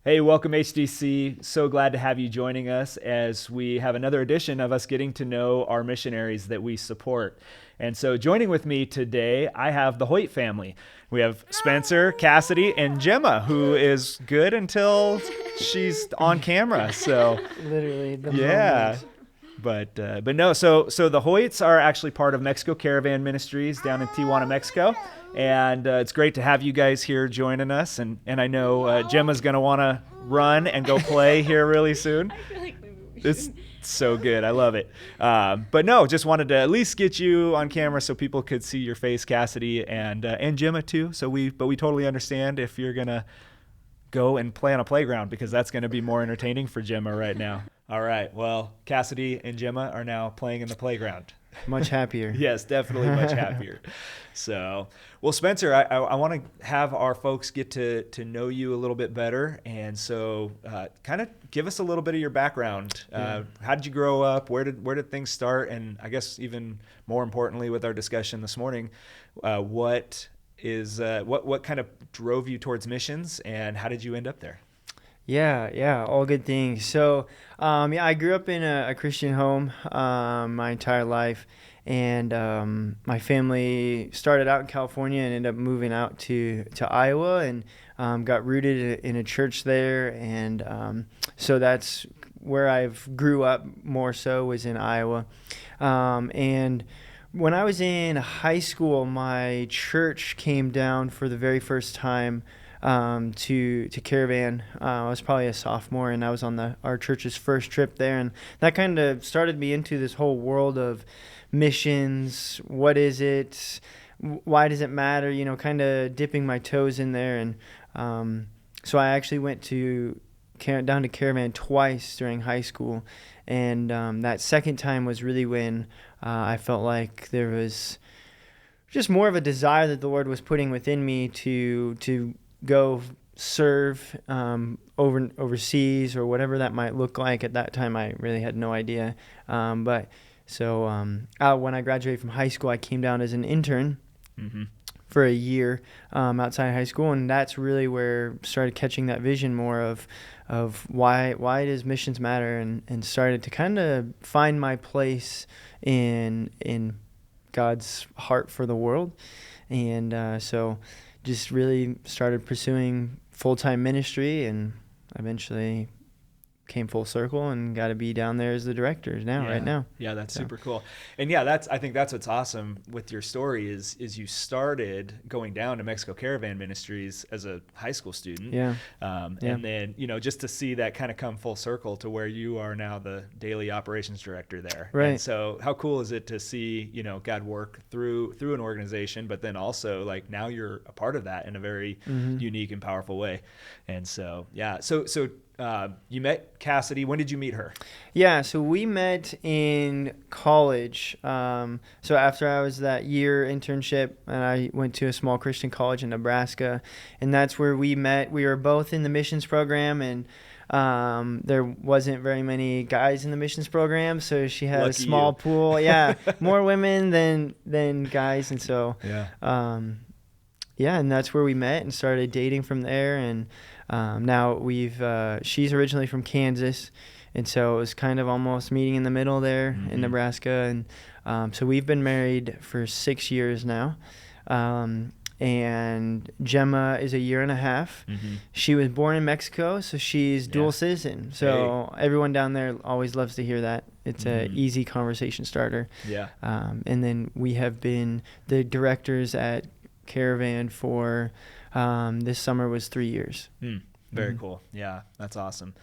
Hey, welcome HDC. So glad to have you joining us as we have another edition of us getting to know our missionaries that we support. And so joining with me today, I have the Hoyt family. We have Spencer, Cassidy, and Gemma, who is good until she's on camera. So Literally the yeah. moment. But no, so the Hoyts are actually part of Mexico Caravan Ministries down in Tijuana, Mexico, and it's great to have you guys here joining us. And I know Gemma's gonna want to run and go play here really soon. I feel like maybe we It's should. so good, I love it. But no, just wanted to at least get you on camera so people could see your face, Cassidy, and Gemma too. But we totally understand if you're gonna go and play on a playground because that's going to be more entertaining for Gemma right now. All right. Well, Cassidy and Gemma are now playing in the playground. Much happier. Yes, definitely much happier. So, well, Spencer, I want to have our folks get to know you a little bit better. And so kind of give us a little bit of your background. How did you grow up? Where did things start? And I guess even more importantly with our discussion this morning, what kind of drove you towards missions and how did you end up there? Yeah, all good things. So, I grew up in a Christian home my entire life, and my family started out in California and ended up moving out to Iowa, and got rooted in a church there, and so that's where I've grew up more so was in Iowa, and when I was in high school, my church came down for the very first time to Caravan. I was probably a sophomore, and I was on our church's first trip there, and that kind of started me into this whole world of missions. What is it? Why does it matter? You know, kind of dipping my toes in there, and so I actually went down to Caravan twice during high school, and that second time was really when I felt like there was just more of a desire that the Lord was putting within me to go serve overseas or whatever that might look like. At that time, I really had no idea. When I graduated from high school, I came down as an intern. Mm-hmm. For a year outside high school, and that's really where started catching that vision more of why does missions matter, and started to kind of find my place in God's heart for the world, and so just really started pursuing full-time ministry, and eventually came full circle and got to be down there as the director right now. Yeah, that's super cool. And yeah, I think that's what's awesome with your story is you started going down to Mexico Caravan Ministries as a high school student. And then, just to see that kind of come full circle to where you are now the daily operations director there. Right. And so how cool is it to see, God work through an organization, but then also like now you're a part of that in a very unique and powerful way. And so, yeah. So you met Cassidy. When did you meet her? Yeah, so we met in college. So after I was that year internship, and I went to a small Christian college in Nebraska, and that's where we met. We were both in the missions program, and there wasn't very many guys in the missions program, so she had Lucky a small you. pool. Yeah, more women than guys, and so and that's where we met and started dating from there. And now she's originally from Kansas, and so it was kind of almost meeting in the middle there in Nebraska. And so we've been married for 6 years now. And Gemma is a year and a half. Mm-hmm. She was born in Mexico, so she's dual citizen. So everyone down there always loves to hear that. It's an easy conversation starter. Yeah. And then we have been the directors at Caravan for this summer was 3 years. Very cool. Yeah, that's awesome.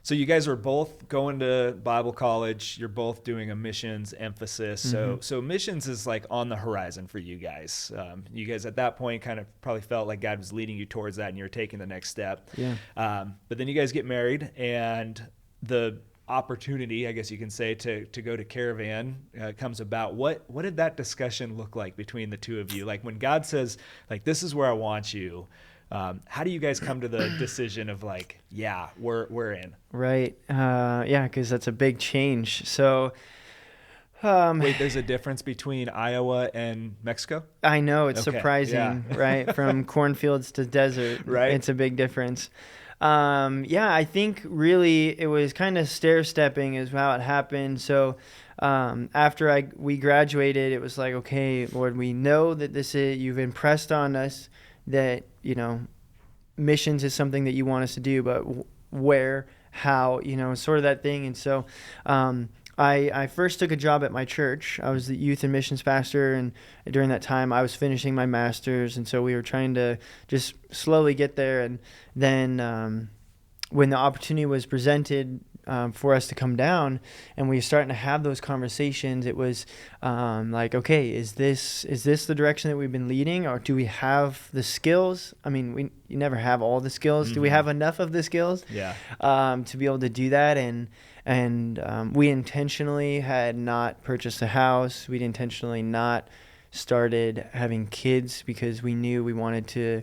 So you guys are both going to Bible college. You're both doing a missions emphasis. So missions is like on the horizon for you guys. You guys at that point kind of probably felt like God was leading you towards that and you're taking the next step. Yeah. But then you guys get married and the opportunity, I guess you can say, to go to Caravan comes about. What did that discussion look like between the two of you? Like when God says, like, this is where I want you, how do you guys come to the decision of like, yeah, we're in? Right. Because that's a big change. So Wait, there's a difference between Iowa and Mexico? I know, it's Okay, surprising, yeah. right? From cornfields to desert, Right. It's a big difference. Yeah, I think really it was kind of stair stepping is how it happened. So after we graduated, it was like, okay, Lord, we know that you've impressed on us that, missions is something that you want us to do, but where, how, sort of that thing. And so I first took a job at my church. I was the youth and missions pastor, and during that time I was finishing my master's, and so we were trying to just slowly get there. And then when the opportunity was presented for us to come down and we were starting to have those conversations, it was like, okay, is this the direction that we've been leading, or do we have the skills? I mean, you never have all the skills. Do we have enough of the skills to be able to do that? And we intentionally had not purchased a house. We'd intentionally not started having kids because we knew we wanted to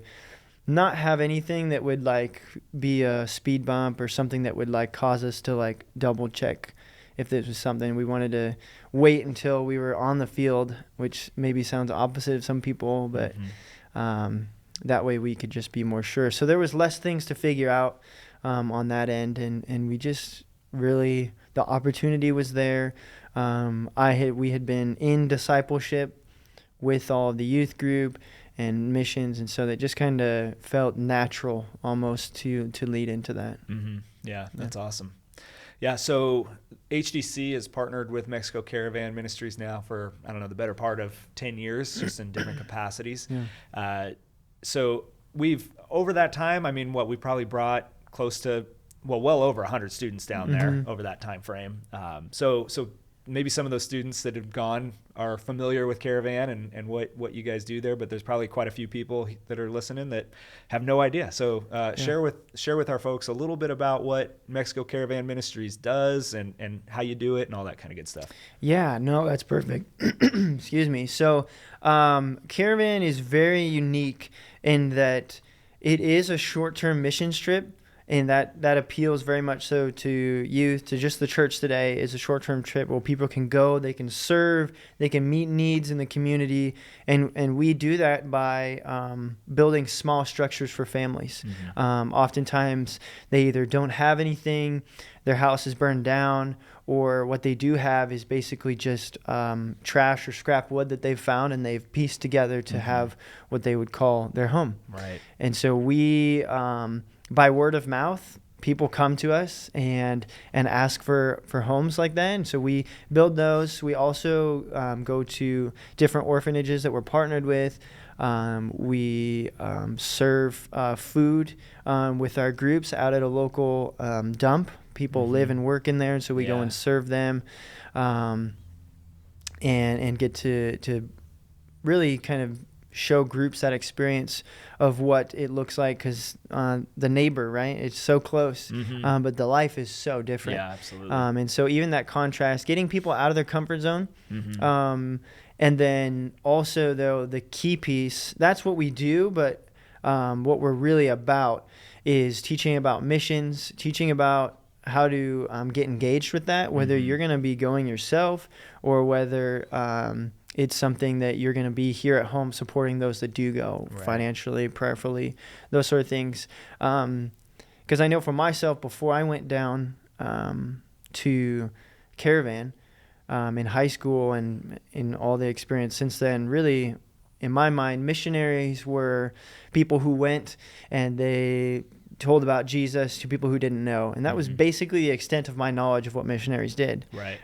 not have anything that would like be a speed bump or something that would like cause us to like double check if this was something. We wanted to wait until we were on the field, which maybe sounds opposite of some people, but that way we could just be more sure. So there was less things to figure out on that end, and we just really, the opportunity was there. We had been in discipleship with all of the youth group and missions, and so that just kind of felt natural almost to lead into that. Yeah, that's awesome. Yeah, so HDC has partnered with Mexico Caravan Ministries now for, I don't know, the better part of 10 years, just in different capacities. So we've, over that time, I mean, we probably brought close to, well over 100 students down there over that time frame. So maybe some of those students that have gone are familiar with Caravan and what you guys do there, but there's probably quite a few people that are listening that have no idea. So share with our folks a little bit about what Mexico Caravan Ministries does and how you do it and all that kind of good stuff. Yeah, no, that's perfect. Excuse me. So Caravan is very unique in that it is a short-term mission trip. And that appeals very much so to youth, to just the church today. Is a short-term trip where people can go, they can serve, they can meet needs in the community. And we do that by building small structures for families. Oftentimes, they either don't have anything, their house is burned down, or what they do have is basically just trash or scrap wood that they've found and they've pieced together to have what they would call their home. Right. And so we... by word of mouth, people come to us and ask for homes like that. And so we build those. We also go to different orphanages that we're partnered with. We serve food with our groups out at a local dump. People live and work in there, and so we go and serve them and get to really kind of show groups that experience of what it looks like, because the neighbor, right, it's so close, but the life is so different. Yeah, absolutely. And so even that contrast, getting people out of their comfort zone, and then also though the key piece, that's what we do, but what we're really about is teaching about missions, teaching about how to get engaged with that, whether you're going to be going yourself or whether it's something that you're going to be here at home supporting those that do go, financially, prayerfully, those sort of things. Because I know for myself, before I went down to Caravan in high school and in all the experience since then, really, in my mind, missionaries were people who went and they told about Jesus to people who didn't know. And that was basically the extent of my knowledge of what missionaries did. Right.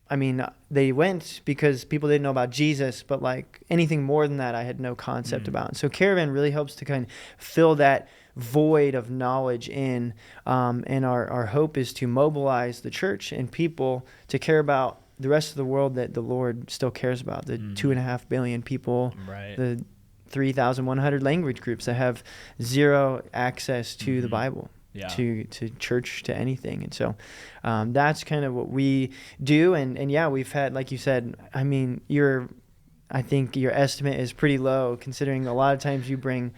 I mean, they went because people didn't know about Jesus, but like anything more than that, I had no concept about. So Caravan really helps to kind of fill that void of knowledge in. And our hope is to mobilize the church and people to care about the rest of the world that the Lord still cares about, the 2.5 billion people, the 3,100 language groups that have zero access to the Bible. To church, to anything. And so that's kind of what we do. And yeah, we've had, like you said, I mean, I think your estimate is pretty low considering a lot of times you bring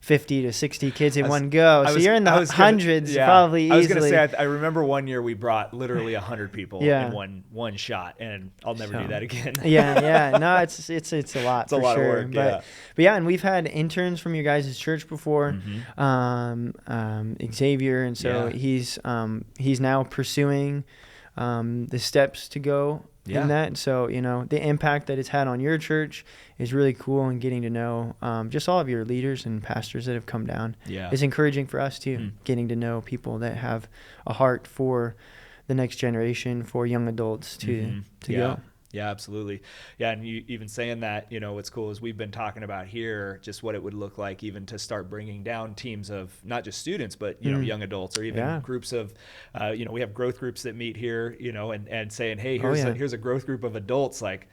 50 to 60 kids in one go. So you're in the hundreds, yeah, probably easily. I was going to say, I remember one year we brought literally 100 people Yeah. in one shot, and I'll never do that again. Yeah. No, it's a lot. It's a lot of work, but yeah, and we've had interns from your guys' church before, Xavier, and so he's now pursuing the steps to go in that. So, you know, the impact that it's had on your church is really cool, and getting to know just all of your leaders and pastors that have come down is encouraging for us too. Getting to know people that have a heart for the next generation, for young adults to go. Yeah, absolutely. Yeah, and you even saying that, you know, what's cool is we've been talking about here just what it would look like even to start bringing down teams of not just students, but, you know, young adults, or even groups of, you know, we have growth groups that meet here, you know, and saying, hey, here's a growth group of adults, like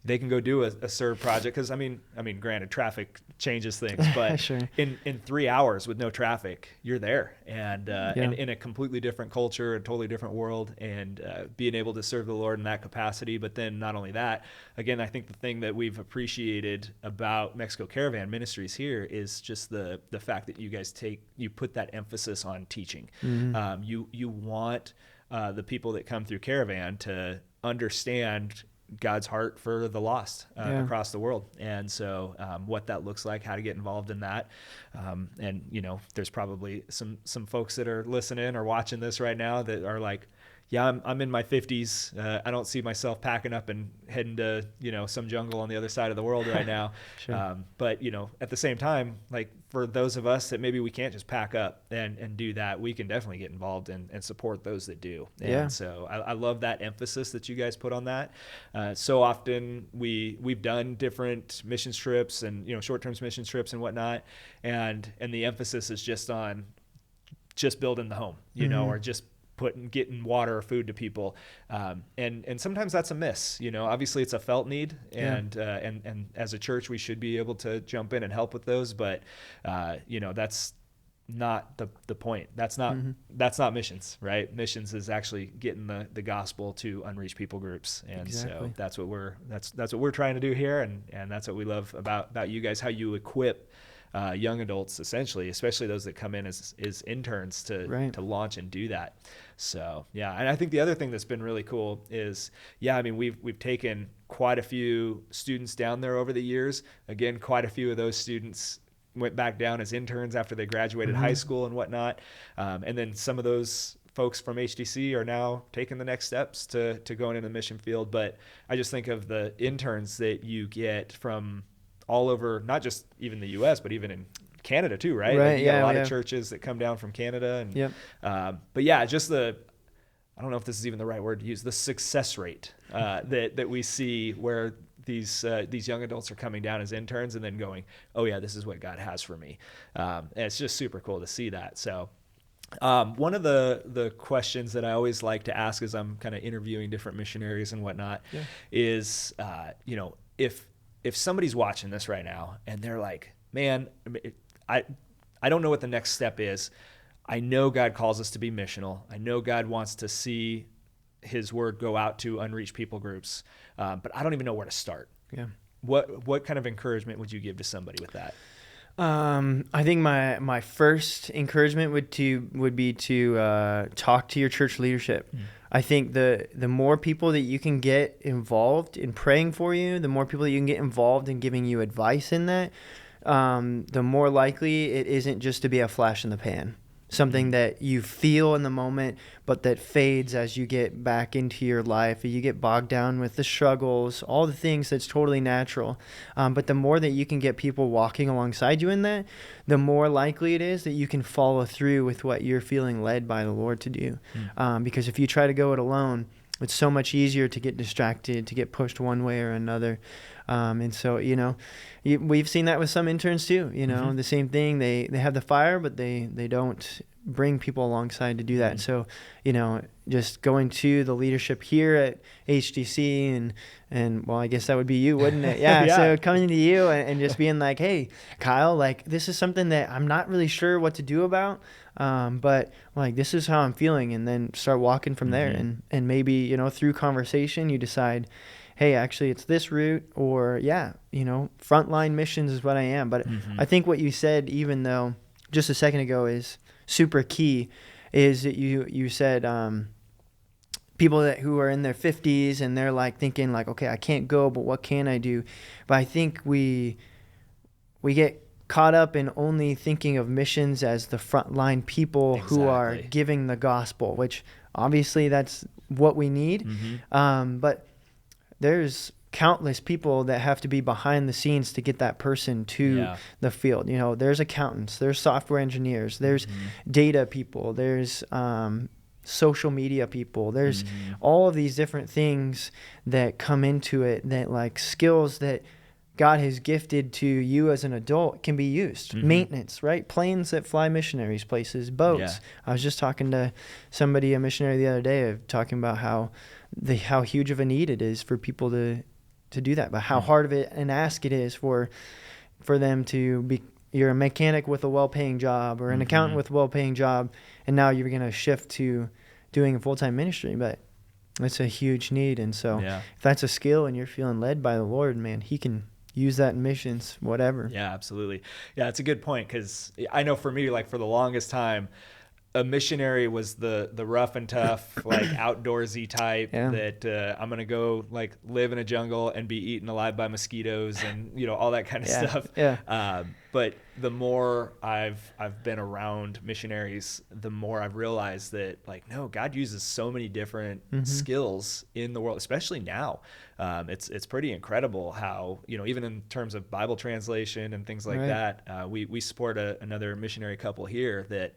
they can go do a serve project. Because I mean, granted, traffic changes things, but Sure. in 3 hours with no traffic, you're there, and in a completely different culture, a totally different world, and being able to serve the Lord in that capacity. But then not only that, again, I think the thing that we've appreciated about Mexico Caravan Ministries here is just the fact that you guys put that emphasis on teaching. You want the people that come through Caravan to understand God's heart for the lost across the world. And so what that looks like, how to get involved in that. And, you know, there's probably some folks that are listening or watching this right now that are like, yeah, I'm in my 50s. I don't see myself packing up and heading to, you know, some jungle on the other side of the world right now. Sure. But, you know, at the same time, like for those of us that maybe we can't just pack up and do that, we can definitely get involved and support those that do. And so I love that emphasis that you guys put on that. So often we've done different missions trips and, you know, short-term missions trips and whatnot. And the emphasis is just on just building the home, you know, or just getting water or food to people, and sometimes that's a miss. You know, obviously it's a felt need, and as a church we should be able to jump in and help with those. But you know, that's not the point. That's not missions, right? Missions is actually getting the gospel to unreached people groups, and so that's what we're trying to do here, and that's what we love about you guys, how you equip young adults, essentially, especially those that come in as interns to launch and do that. So yeah, and I think the other thing that's been really cool is, I mean, we've taken quite a few students down there over the years. Again, quite a few of those students went back down as interns after they graduated high school and whatnot, and then some of those folks from HDC are now taking the next steps to going into the mission field. But I just think of the interns that you get from all over, not just even the U.S., but even in Canada too, right? Like you got a lot of churches that come down from Canada, and but yeah, just I don't know if this is even the right word to use, the success rate that we see where these young adults are coming down as interns and then going, oh yeah, this is what God has for me. And it's just super cool to see that. So one of the questions that I always like to ask as I'm kind of interviewing different missionaries and whatnot is, you know, if somebody's watching this right now and they're like, man, I don't know what the next step is. I know God calls us to be missional. I know God wants to see his word go out to unreached people groups, but I don't even know where to start. Yeah. What kind of encouragement would you give to somebody with that? I think my first encouragement would be to talk to your church leadership. I think the more people that you can get involved in praying for you, the more people that you can get involved in giving you advice in that, the more likely it isn't just to be a flash in the pan, something that you feel in the moment, but that fades as you get back into your life, or you get bogged down with the struggles, all the things that's totally natural. But the more that you can get people walking alongside you in that, the more likely it is that you can follow through with what you're feeling led by the Lord to do. Because if you try to go it alone, it's so much easier to get distracted, to get pushed one way or another. And so, you know, we've seen that with some interns too, you know, the same thing. They have the fire, but they don't bring people alongside to do that. So, you know, just going to the leadership here at HDC and well, I guess that would be you, wouldn't it? Yeah. So coming to you and just being like, hey, Kyle, like, this is something that I'm not really sure what to do about. But like, this is how I'm feeling, and then start walking from there. And maybe, you know, through conversation, you decide, hey, actually it's this route, or frontline missions is what I am. But I think what you said, even though just a second ago, is super key, is that you said people who are in their 50s and they're like thinking like, okay, I can't go, but what can I do? But I think we get caught up in only thinking of missions as the frontline people who are giving the gospel, which obviously that's what we need. But there's countless people that have to be behind the scenes to get that person to the field. There's accountants, there's software engineers, there's data people, there's social media people, there's all of these different things that come into it, that like skills that God has gifted to you as an adult can be used. Maintenance, right? Planes that fly missionaries places, boats. I was just talking to somebody, a missionary the other day, talking about how huge of a need it is for people to do that, but how hard of an ask it is for them to be. You're a mechanic with a well-paying job, or an accountant with a well-paying job, and now you're going to shift to doing a full-time ministry. But it's a huge need, and so if that's a skill and you're feeling led by the Lord, man, He can use that in missions, whatever. Yeah, absolutely. Yeah, it's a good point, because I know for me, like for the longest time, a missionary was the rough and tough, like outdoorsy type that I'm going to go like live in a jungle and be eaten alive by mosquitoes and, all that kind of stuff. But the more I've been around missionaries, the more I've realized that like, no, God uses so many different skills in the world, especially now. It's pretty incredible how, even in terms of Bible translation and things like that, we support another missionary couple here that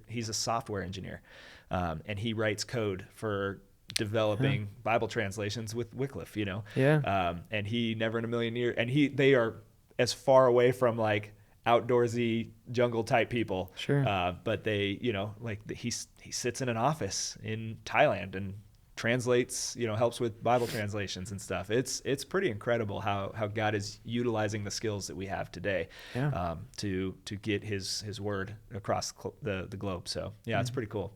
he's a software engineer, and he writes code for developing Bible translations with Wycliffe, and he never in a million years, and they are as far away from like outdoorsy jungle type people. But they, he sits in an office in Thailand and translates, helps with Bible translations and stuff. It's pretty incredible how God is utilizing the skills that we have today to get his word across the globe. So it's pretty cool.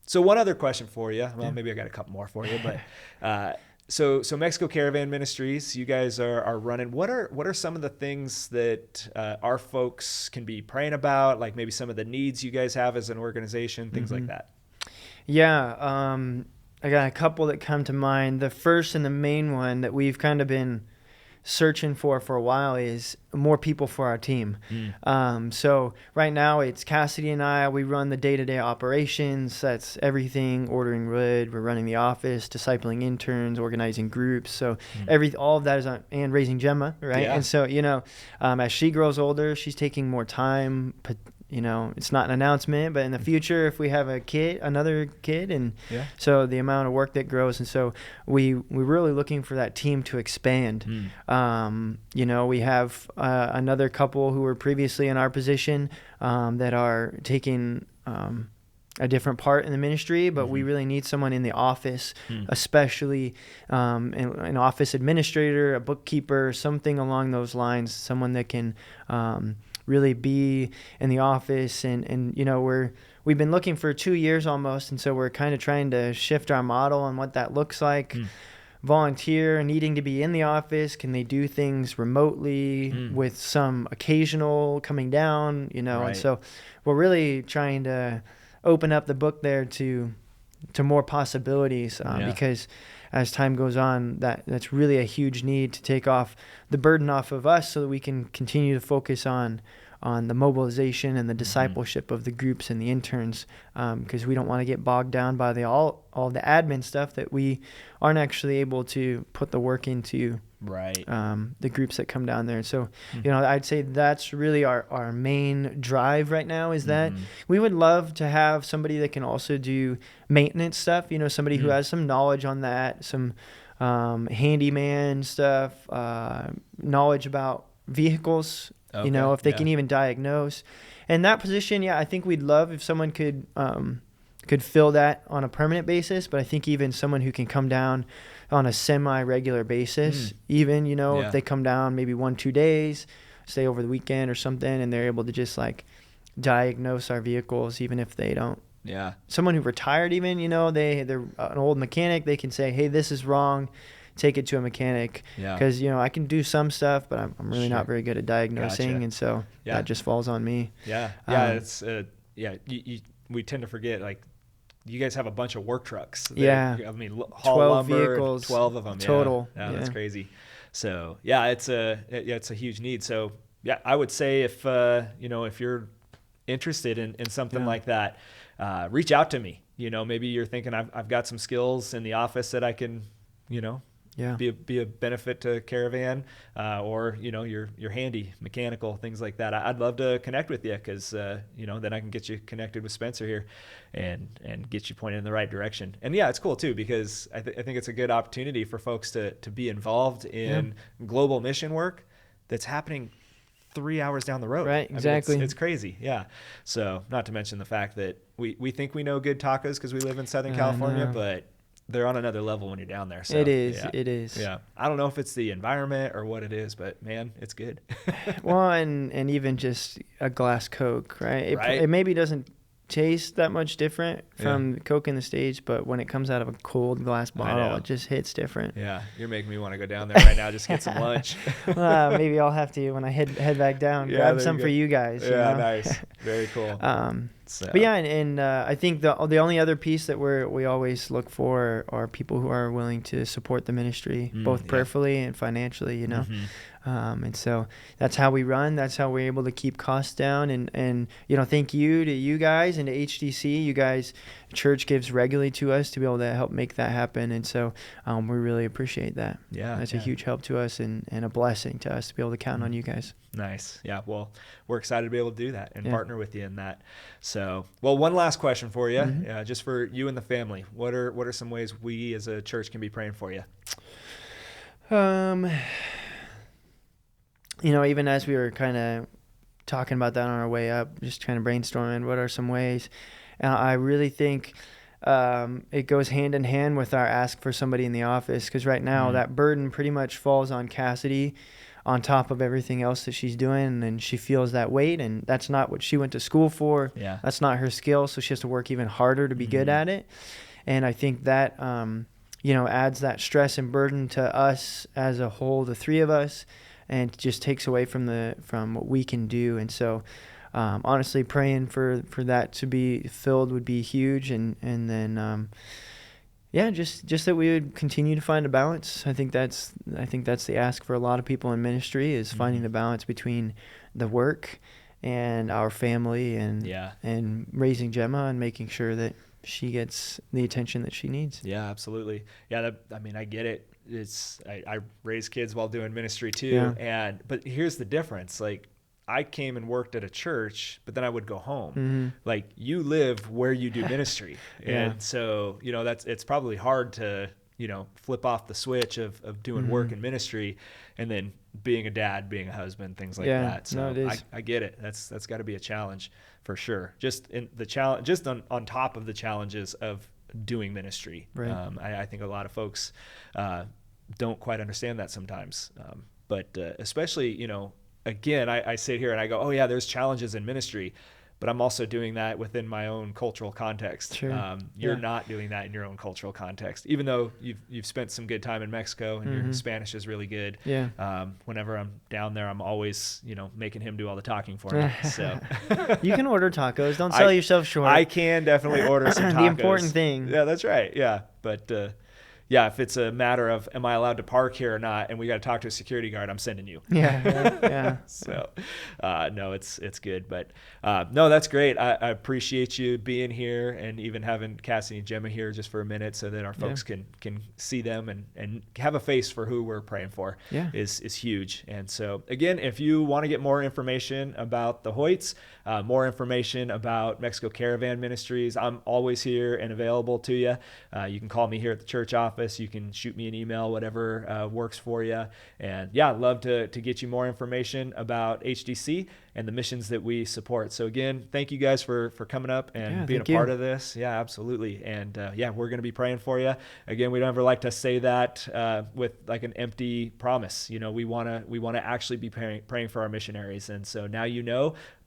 So one other question for you. Well, maybe I got a couple more for you, but so Mexico Caravan Ministries, you guys are running. What are some of the things that our folks can be praying about? Like maybe some of the needs you guys have as an organization, things like that. Yeah, I got a couple that come to mind. The first and the main one that we've kind of been searching for a while is more people for our team. So right now it's Cassidy and I. We run the day-to-day operations. That's everything, ordering wood. We're running the office, discipling interns, organizing groups. So all of that is and raising Gemma, right? And so, as she grows older, she's taking more time. It's not an announcement, but in the future, if we have another kid, and so the amount of work that grows, and so we're really looking for that team to expand. We have another couple who were previously in our position that are taking a different part in the ministry, but we really need someone in the office, especially an office administrator, a bookkeeper, something along those lines, someone that can really be in the office. And we've been looking for 2 years almost, and so we're kind of trying to shift our model on what that looks like. Volunteer, needing to be in the office, can they do things remotely with some occasional coming down, and so we're really trying to open up the book there to more possibilities, because as time goes on, that's really a huge need to take off the burden off of us so that we can continue to focus on the mobilization and the discipleship of the groups and the interns, because we don't want to get bogged down by all the admin stuff that we aren't actually able to put the work into the groups that come down there. So I'd say that's really our main drive right now, is that we would love to have somebody that can also do maintenance stuff, somebody who has some knowledge on that, some handyman stuff, knowledge about vehicles, if they can even diagnose. And that position, I think we'd love if someone could fill that on a permanent basis, but I think even someone who can come down on a semi-regular basis, even, if they come down maybe 1-2 days, stay over the weekend or something, and they're able to just like diagnose our vehicles, even if they don't. Someone who retired even, they're an old mechanic, they can say, hey, this is wrong. take it to a mechanic. Yeah. Because, I can do some stuff, but I'm really Sure. not very good at diagnosing. Gotcha. And so Yeah. that just falls on me. Yeah. It's, we tend to forget, like, you guys have a bunch of work trucks. I mean, haul 12 lumber, vehicles 12 of them. total. Yeah. That's crazy. So yeah, it's a huge need. So yeah, I would say if you're interested in something like that, reach out to me. Maybe you're thinking I've got some skills in the office that I can, be a benefit to Caravan, or you're handy, mechanical, things like that. I'd love to connect with you because then I can get you connected with Spencer here, and get you pointed in the right direction. And yeah, it's cool too because I think it's a good opportunity for folks to be involved in global mission work that's happening 3 hours down the road. Right, exactly. I mean, it's crazy. Yeah. So not to mention the fact that we think we know good tacos because we live in Southern California, but they're on another level when you're down there. So it is. Yeah. It is. Yeah. I don't know if it's the environment or what it is, but man, it's good. Well, and even just a glass Coke, right? Right. It maybe doesn't taste that much different from Coke in the States, but when it comes out of a cold glass bottle, it just hits different. Yeah. You're making me want to go down there right now, just get some lunch. Maybe I'll have to when I head back down, grab some for you guys. Yeah. Nice. Very cool. But yeah, and I think the only other piece that we always look for are people who are willing to support the ministry, both prayerfully and financially, Mm-hmm. And so that's how we run. That's how we're able to keep costs down. And thank you to you guys and to HDC. You guys, church gives regularly to us to be able to help make that happen. And so we really appreciate that. Yeah, that's a huge help to us and a blessing to us to be able to count on you guys. Nice. Yeah. Well, we're excited to be able to do that and partner with you in that. So, well, one last question for you, just for you and the family. What are some ways we as a church can be praying for you? Even as we were kind of talking about that on our way up, just kind of brainstorming, what are some ways? And I really think it goes hand in hand with our ask for somebody in the office, because right now that burden pretty much falls on Cassidy on top of everything else that she's doing, and she feels that weight, and that's not what she went to school for. Yeah. That's not her skill, so she has to work even harder to be good at it. And I think that adds that stress and burden to us as a whole, the three of us, and just takes away from what we can do. And so honestly, praying for that to be filled would be huge. And then just that we would continue to find a balance. I think that's the ask for a lot of people in ministry, is finding the balance between the work and our family and raising Gemma and making sure that she gets the attention that she needs. Yeah, absolutely. Yeah, I get it. I raise kids while doing ministry too. Yeah. But here's the difference. Like, I came and worked at a church, but then I would go home. Like, you live where you do ministry. And so, it's probably hard to, flip off the switch of doing work in ministry and then being a dad, being a husband, things like that. So it is. I get it. That's got to be a challenge for sure. Just in the challenge, just on top of the challenges of doing ministry. Right. I think a lot of folks don't quite understand that sometimes. But especially, again, I sit here and I go, oh yeah, there's challenges in ministry, but I'm also doing that within my own cultural context. Sure. You're not doing that in your own cultural context, even though you've spent some good time in Mexico and your Spanish is really good. Yeah. Whenever I'm down there, I'm always, making him do all the talking for me. So you can order tacos. Don't sell yourself short. I can definitely order some tacos. The important thing. Yeah, that's right. Yeah. But, if it's a matter of am I allowed to park here or not, and we got to talk to a security guard, I'm sending you. Yeah. So, no, it's good, but no, that's great. I appreciate you being here and even having Cassie and Gemma here just for a minute, so that our folks can see them and have a face for who we're praying for. Is huge. And so again, if you want to get more information about the Hoyts, more information about Mexico Caravan Ministries, I'm always here and available to you. You can call me here at the church office. You can shoot me an email, whatever works for you. And I'd love to get you more information about HDC and the missions that we support. So again, thank you guys for coming up and being a part of this. Yeah, absolutely. And we're going to be praying for you. Again, we don't ever like to say that with like an empty promise. We want to actually be praying for our missionaries. And so now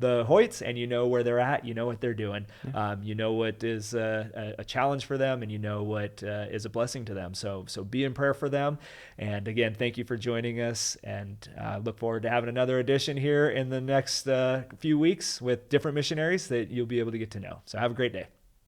the Hoyts, and where they're at, what they're doing. What is a challenge for them, and what is a blessing to them. them. So be in prayer for them. And again, thank you for joining us, and look forward to having another edition here in the next few weeks with different missionaries that you'll be able to get to know. So have a great day.